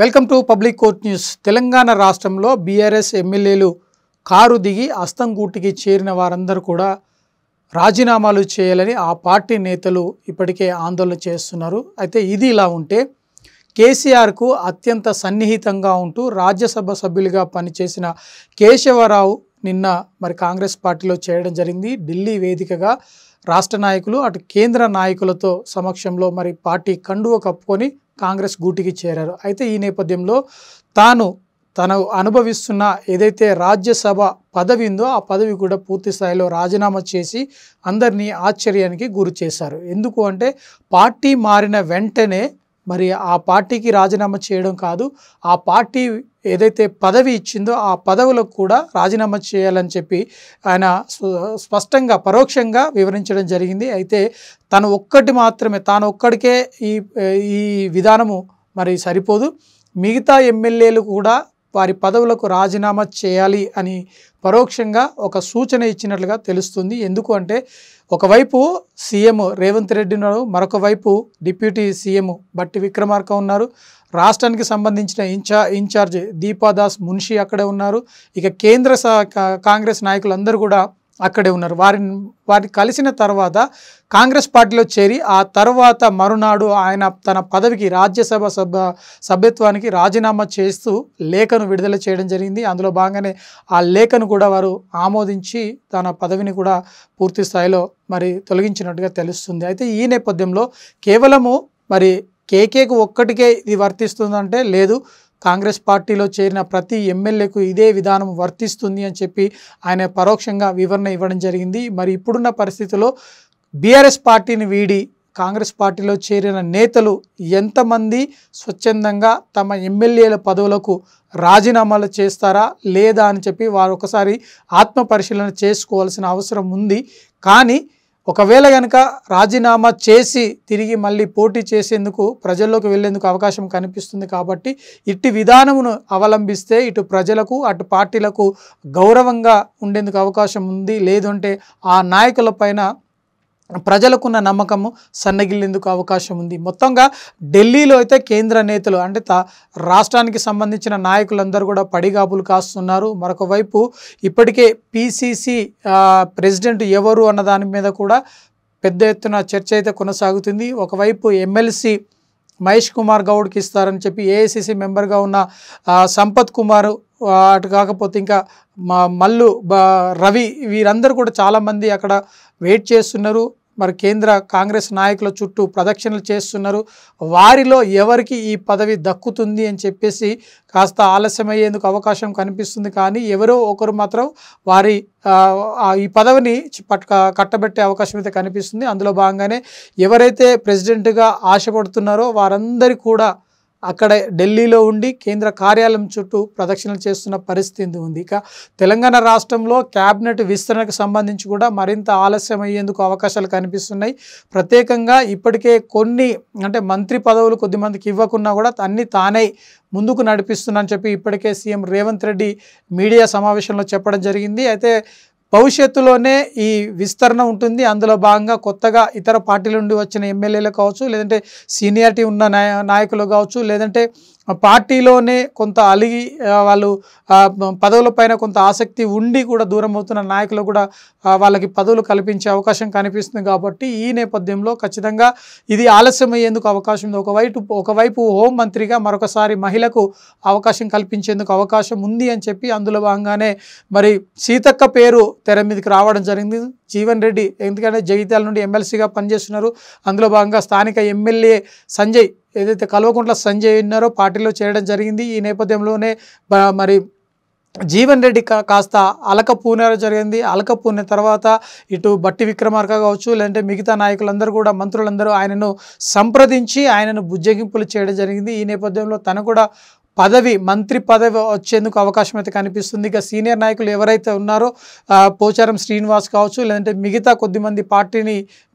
Welcome to public court news. Telangana రాష్ట్రంలో BRS ఎమ్మెల్యేలు car దిగి అస్తంగూటికి చేరిన వారందరూ కూడా రాజీనామాలు చేయాలని ఆ పార్టీ నేతలు ఇప్పటికే ఆందోళన చేస్తున్నారు. అయితే ఇది ఇలా ఉంటే కేసీఆర్కు అత్యంత సన్నిహితంగా ఉంటూ రాజ్యసభ సభ్యులుగా పనిచేసిన కేశవరావు నిన్న కాంగ్రెస్ పార్టీలో చేరడం జరిగింది. ఢిల్లీ వేదికగా రాష్ట్ర నాయకులు అటు కేంద్ర నాయకులతో సమక్షంలో పార్టీ కండువ కప్పుకొని కాంగ్రెస్ గూటికి చేరారు. అయితే ఈ నేపథ్యంలో తను అనుభవిస్తున్న ఏదైతే రాజ్యసభ పదవి ఉందో ఆ పదవి కూడా పూర్తి స్థాయిలో రాజీనామా చేసి అందరినీ ఆశ్చర్యానికి గురి చేశారు. ఎందుకు అంటే పార్టీ మారిన వెంటనే ఆ పార్టీకి రాజీనామా చేయడం కాదు, ఆ పార్టీ ఏదైతే పదవి ఇచ్చిందో ఆ పదవులకు కూడా రాజీనామా చేయాలని చెప్పి ఆయన స్పష్టంగా పరోక్షంగా వివరించడం జరిగింది. అయితే తాను ఒక్కడికే ఈ విధానము సరిపోదు, మిగతా ఎమ్మెల్యేలు కూడా వారి పదవులకు రాజీనామా చేయాలి అని పరోక్షంగా ఒక సూచన ఇచ్చినట్లుగా తెలుస్తుంది. ఎందుకు అంటే ఒకవైపు సీఎం రేవంత్ రెడ్డి ఉన్నారు, మరొక వైపు డిప్యూటీ సీఎం బట్టి విక్రమార్క ఉన్నారు, రాష్ట్రానికి సంబంధించిన ఇన్ఛార్జ్ దీపాదాస్ మున్షి అక్కడే ఉన్నారు, ఇక కేంద్ర కాంగ్రెస్ నాయకులందరూ కూడా అక్కడే ఉన్నారు. వారిని కలిసిన తర్వాత కాంగ్రెస్ పార్టీలో చేరి ఆ తర్వాత మరునాడు ఆయన తన పదవికి రాజ్యసభ సభ్యత్వానికి రాజీనామా చేస్తూ లేఖను విడుదల చేయడం జరిగింది. అందులో భాగంగానే ఆ లేఖను కూడా వారు ఆమోదించి తన పదవిని కూడా పూర్తి స్థాయిలో తొలగించినట్టుగా తెలుస్తుంది. అయితే ఈ నేపథ్యంలో కేవలము కేకేకు ఒక్కటికే ఇది వర్తిస్తుందంటే లేదు, కాంగ్రెస్ పార్టీలో చేరిన ప్రతి ఎమ్మెల్యేకు ఇదే విధానం వర్తిస్తుంది అని చెప్పి ఆయన పరోక్షంగా వివరణ ఇవ్వడం జరిగింది. ఇప్పుడున్న పరిస్థితుల్లో బీఆర్ఎస్ పార్టీని వీడి కాంగ్రెస్ పార్టీలో చేరిన నేతలు ఎంతమంది స్వచ్ఛందంగా తమ ఎమ్మెల్యేల పదవులకు రాజీనామాలు చేస్తారా లేదా అని చెప్పి వారు ఒకసారి ఆత్మ పరిశీలన చేసుకోవాల్సిన అవసరం ఉంది. కానీ ఒకవేళ కనుక రాజీనామా చేసి తిరిగి మళ్ళీ పోటీ చేసేందుకు ప్రజల్లోకి వెళ్లేందుకు అవకాశం కనిపిస్తుంది. కాబట్టి ఇట్టి విధానమును అవలంబిస్తే ఇటు ప్రజలకు అటు పార్టీలకు గౌరవంగా ఉండేందుకు అవకాశం ఉంది. లేదంటే ఆ నాయకులపైన ప్రజలకున్న నమ్మకము సన్నగిల్లేందుకు అవకాశం ఉంది. మొత్తంగా ఢిల్లీలో అయితే కేంద్ర నేతలు అంటే రాష్ట్రానికి సంబంధించిన నాయకులందరూ కూడా పడిగాపులు కాస్తున్నారు. మరొక వైపు ఇప్పటికే పిసిసి ప్రెసిడెంట్ ఎవరు అన్న దాని మీద కూడా పెద్ద ఎత్తున చర్చ అయితే కొనసాగుతుంది. ఒకవైపు ఎమ్మెల్సీ మహేష్ కుమార్ గౌడ్కి ఇస్తారని చెప్పి ఏఐసిసి మెంబర్గా ఉన్న సంపత్ కుమార్, అటు కాకపోతే ఇంకా మల్లు రవి, వీరందరూ కూడా చాలామంది అక్కడ వెయిట్ చేస్తున్నారు. కేంద్ర కాంగ్రెస్ నాయకుల చుట్టూ ప్రదక్షిణలు చేస్తున్నారు. వారిలో ఎవరికి ఈ పదవి దక్కుతుంది అని చెప్పేసి కాస్త ఆలస్యమయ్యేందుకు అవకాశం కనిపిస్తుంది. కానీ ఎవరో ఒకరు మాత్రం వారి ఈ పదవిని కట్టబెట్టే అవకాశం అయితే కనిపిస్తుంది. అందులో భాగంగానే ఎవరైతే ప్రెసిడెంట్గా ఆశపడుతున్నారో వారందరి కూడా అక్కడ ఢిల్లీలో ఉండి కేంద్ర కార్యాలయం చుట్టూ ప్రదక్షిణలు చేస్తున్న పరిస్థితి ఉంది. ఇక తెలంగాణ రాష్ట్రంలో క్యాబినెట్ విస్తరణకు సంబంధించి కూడా మరింత ఆలస్యం అయ్యేందుకు అవకాశాలు కనిపిస్తున్నాయి. ప్రత్యేకంగా ఇప్పటికే కొన్ని మంత్రి పదవులు కొద్దిమందికి ఇవ్వకున్నా కూడా అన్ని తానే ముందుకు నడిపిస్తున్నా అని చెప్పి ఇప్పటికే సీఎం రేవంత్ రెడ్డి మీడియా సమావేశంలో చెప్పడం జరిగింది. అయితే భవిష్యత్తులోనే ఈ విస్తరణ ఉంటుంది. అందులో భాగంగా కొత్తగా ఇతర పార్టీల నుండి వచ్చిన ఎమ్మెల్యేలు కావచ్చు, లేదంటే సీనియారిటీ ఉన్న నాయకులు కావచ్చు, లేదంటే పార్టీలోనే కొంత అలిగి వాళ్ళు పదవులపైన కొంత ఆసక్తి ఉండి కూడా దూరం అవుతున్న నాయకులు కూడా వాళ్ళకి పదవులు కల్పించే అవకాశం కనిపిస్తుంది. కాబట్టి ఈ నేపథ్యంలో ఖచ్చితంగా ఇది ఆలస్యం అయ్యేందుకు అవకాశం ఉంది. ఒకవైపు హోంమంత్రిగా మరొకసారి మహిళకు అవకాశం కల్పించేందుకు అవకాశం ఉంది అని చెప్పి అందులో భాగంగానే సీతక్క పేరు తెర మీదకి రావడం జరిగింది. జీవన్ రెడ్డి ఎందుకంటే జగిత్యాల నుండి ఎమ్మెల్సీగా పనిచేస్తున్నారు. అందులో భాగంగా స్థానిక ఎమ్మెల్యే సంజయ్ ఏదైతే కల్వకుంట్ల సంజయ్ ఉన్నారో పార్టీలో చేరడం జరిగింది. ఈ నేపథ్యంలోనే జీవన్ రెడ్డి కాస్త అలకపూనడం జరిగింది. అలకపూనిన తర్వాత ఇటు బట్టి విక్రమార్క కావచ్చు, లేదంటే మిగతా నాయకులందరూ కూడా మంత్రులందరూ ఆయనను సంప్రదించి ఆయనను బుజ్జగింపులు చేయడం జరిగింది. ఈ నేపథ్యంలో తను కూడా మంత్రి పదవి వచ్చేందుకు అవకాశం అయితే కనిపిస్తుంది. ఇక సీనియర్ నాయకులు ఎవరైతే ఉన్నారో పోచారం శ్రీనివాస్ కావచ్చు, లేదంటే మిగతా కొద్దిమంది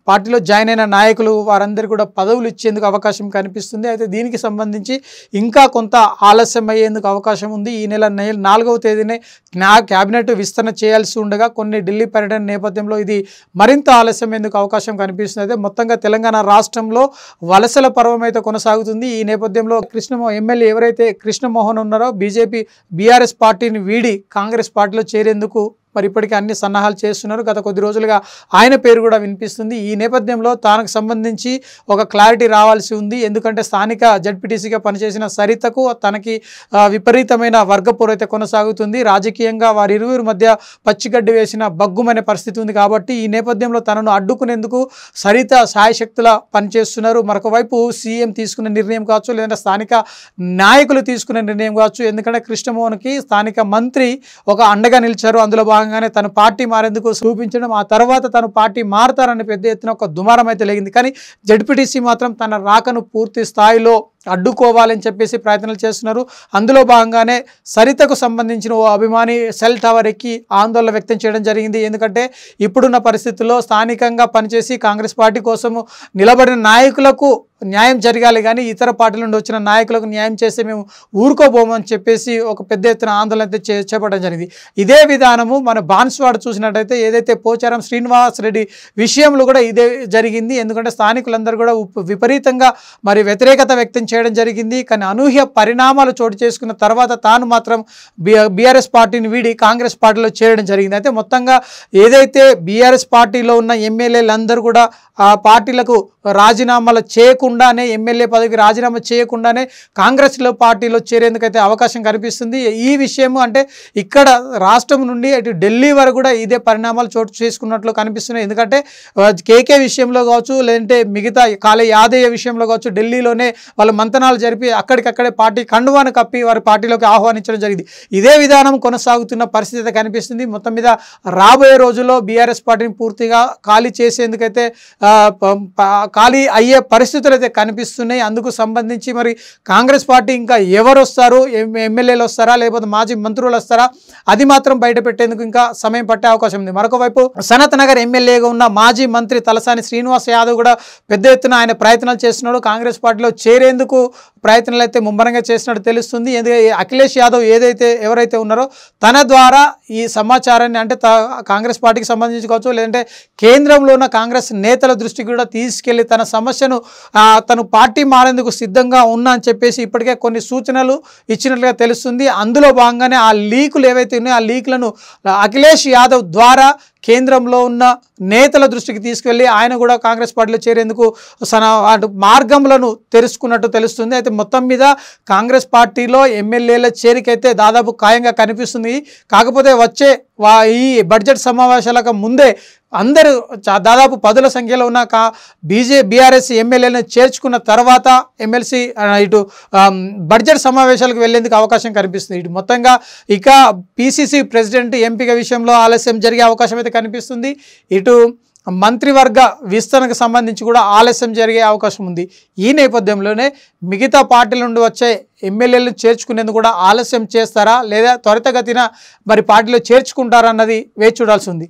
పార్టీలో జాయిన్ అయిన నాయకులు వారందరికీ కూడా పదవులు ఇచ్చేందుకు అవకాశం కనిపిస్తుంది. అయితే దీనికి సంబంధించి ఇంకా కొంత ఆలస్యం అయ్యేందుకు అవకాశం ఉంది. ఈ నెల 4వ తేదీనే క్యాబినెట్ విస్తరణ చేయాల్సి ఉండగా కొన్ని ఢిల్లీ పర్యటన నేపథ్యంలో ఇది మరింత ఆలస్యం అయ్యేందుకు అవకాశం కనిపిస్తుంది. అయితే మొత్తంగా తెలంగాణ రాష్ట్రంలో వలసల పర్వం అయితే కొనసాగుతుంది. ఈ నేపథ్యంలో ఎమ్మెల్యే ఎవరైతే కృష్ణమోహన్ ఉన్నారో బీఆర్ఎస్ పార్టీని వీడి కాంగ్రెస్ పార్టీలో చేరేందుకు మరి ఇప్పటికే అన్ని సన్నాహాలు చేస్తున్నారు. గత కొద్ది రోజులుగా ఆయన పేరు కూడా వినిపిస్తుంది. ఈ నేపథ్యంలో తనకు సంబంధించి ఒక క్లారిటీ రావాల్సి ఉంది. ఎందుకంటే స్థానిక జడ్పీటీసీగా పనిచేసిన సరితకు తనకి విపరీతమైన వర్గపోరు అయితే కొనసాగుతుంది. రాజకీయంగా వారిరువురి మధ్య పచ్చిగడ్డి వేసిన బగ్గుమనే పరిస్థితి ఉంది. కాబట్టి ఈ నేపథ్యంలో తనను అడ్డుకునేందుకు సరిత సాయశక్తుల పనిచేస్తున్నారు. మరొక వైపు సీఎం తీసుకునే నిర్ణయం కావచ్చు, లేదంటే స్థానిక నాయకులు తీసుకునే నిర్ణయం కావచ్చు. ఎందుకంటే కృష్ణమోహన్కి స్థానిక మంత్రి ఒక అండగా నిలిచారు. అందులో భాగంగానే తను పార్టీ మారేందుకు చూపించడం, ఆ తర్వాత తను పార్టీ మారతారని పెద్ద ఎత్తున ఒక దుమారం అయితే లేగింది. కానీ జడ్పీటీసీ మాత్రం తన రాకను పూర్తి స్థాయిలో అడ్డుకోవాలని చెప్పేసి ప్రయత్నాలు చేస్తున్నారు. అందులో భాగంగానే సరితకు సంబంధించిన ఓ అభిమాని సెల్ టవర్ ఎక్కి ఆందోళన వ్యక్తం చేయడం జరిగింది. ఎందుకంటే ఇప్పుడున్న పరిస్థితుల్లో స్థానికంగా పనిచేసి కాంగ్రెస్ పార్టీ కోసము నిలబడిన నాయకులకు న్యాయం జరగాలి, కానీ ఇతర పార్టీల నుండి వచ్చిన నాయకులకు న్యాయం చేస్తే మేము ఊరుకోబోమని చెప్పేసి ఒక పెద్ద ఎత్తున ఆందోళన అయితే చేపట్టడం జరిగింది. ఇదే విధానము మన బాన్స్వాడ చూసినట్టయితే ఏదైతే పోచారం శ్రీనివాస్ రెడ్డి విషయంలో కూడా ఇదే జరిగింది. ఎందుకంటే స్థానికులందరూ కూడా విపరీతంగా మరి వ్యతిరేకత వ్యక్తం చేయడం జరిగింది. కానీ అనూహ్య పరిణామాలు చోటు చేసుకున్న తర్వాత తాను మాత్రం బీఆర్ఎస్ పార్టీని వీడి కాంగ్రెస్ పార్టీలో చేరడం జరిగింది. అయితే మొత్తంగా ఏదైతే బీఆర్ఎస్ పార్టీలో ఉన్న ఎమ్మెల్యేలందరూ కూడా ఆ పార్టీలకు రాజీనామాలు చేయకుండానే, ఎమ్మెల్యే పదవికి రాజీనామా చేయకుండానే కాంగ్రెస్లో పార్టీలో చేరేందుకైతే అవకాశం కనిపిస్తుంది. ఈ విషయం అంటే ఇక్కడ రాష్ట్రం నుండి అటు ఢిల్లీ వరకు కూడా ఇదే పరిణామాలు చోటు చేసుకున్నట్లు కనిపిస్తున్నాయి. ఎందుకంటే కేకే విషయంలో కావచ్చు, లేదంటే మిగతా కాళీ యాదయ్య విషయంలో కావచ్చు, ఢిల్లీలోనే వాళ్ళ మంతనాలు జరిపి అక్కడికక్కడే పార్టీ కండువాను కప్పి వారి పార్టీలోకి ఆహ్వానించడం జరిగింది. ఇదే విధానం కొనసాగుతున్న పరిస్థితి అయితే కనిపిస్తుంది. మొత్తం మీద రాబోయే రోజుల్లో బీఆర్ఎస్ పార్టీని పూర్తిగా ఖాళీ చేసేందుకైతే ఖాళీ అయ్యే పరిస్థితులు అయితే కనిపిస్తున్నాయి. అందుకు సంబంధించి మరి కాంగ్రెస్ పార్టీ ఇంకా ఎవరు వస్తారు, ఎమ్మెల్యేలు వస్తారా లేకపోతే మాజీ మంత్రులు వస్తారా, అది మాత్రం బయట పెట్టేందుకు ఇంకా సమయం పట్టే అవకాశం ఉంది. మరొక వైపు సనత్ నగర్ ఎమ్మెల్యేగా ఉన్న మాజీ మంత్రి తలసాని శ్రీనివాస్ యాదవ్ కూడా పెద్ద ఎత్తున ఆయన ప్రయత్నాలు చేస్తున్నాడు. కాంగ్రెస్ పార్టీలో చేరేందుకు ప్రయత్నాలు అయితే ముమ్మరంగా చేసినట్టు తెలుస్తుంది. ఎందుకంటే అఖిలేష్ యాదవ్ ఎవరైతే ఉన్నారో తన ద్వారా ఈ సమాచారాన్ని అంటే కాంగ్రెస్ పార్టీకి సంబంధించి కావచ్చు, లేదంటే కేంద్రంలో ఉన్న కాంగ్రెస్ నేతల దృష్టికి కూడా తీసుకెళ్లి తన సమస్యను తను పార్టీ మారేందుకు సిద్ధంగా ఉన్నా అని చెప్పేసి ఇప్పటికే కొన్ని సూచనలు ఇచ్చినట్లుగా తెలుస్తుంది. అందులో భాగంగానే ఆ లీకులు ఏవైతే ఉన్నాయో ఆ లీకులను అఖిలేష్ యాదవ్ ద్వారా కేంద్రంలో ఉన్న నేతల దృష్టికి తీసుకెళ్లి ఆయన కూడా కాంగ్రెస్ పార్టీలో చేరేందుకు మార్గంలను తెరుచుకున్నట్టు తెలుస్తుంది. అయితే మొత్తం మీద కాంగ్రెస్ పార్టీలో ఎమ్మెల్యేల చేరికైతే దాదాపు ఖాయంగా కనిపిస్తుంది. కాకపోతే వచ్చే ఈ బడ్జెట్ సమావేశాలకు ముందే అందరూ దాదాపు 10ల సంఖ్యలో ఉన్న బీఆర్ఎస్ ఎమ్మెల్యేలను చేర్చుకున్న తర్వాత ఎమ్మెల్సీ ఇటు బడ్జెట్ సమావేశాలకు వెళ్లేందుకు అవకాశం కనిపిస్తుంది. ఇటు మొత్తంగా ఇక పీసీసీ ప్రెసిడెంట్ ఎంపిక విషయంలో ఆలస్యం జరిగే అవకాశం అయితే కనిపిస్తుంది. ఇటు మంత్రివర్గ విస్తరణకు సంబంధించి కూడా ఆలస్యం జరిగే అవకాశం ఉంది. ఈ నేపథ్యంలోనే మిగతా పార్టీల నుండి వచ్చే ఎమ్మెల్యేలను చేర్చుకునేందుకు కూడా ఆలస్యం చేస్తారా లేదా త్వరితగతిన మరి పార్టీలో చేర్చుకుంటారా అన్నది వేచి చూడాల్సి ఉంది.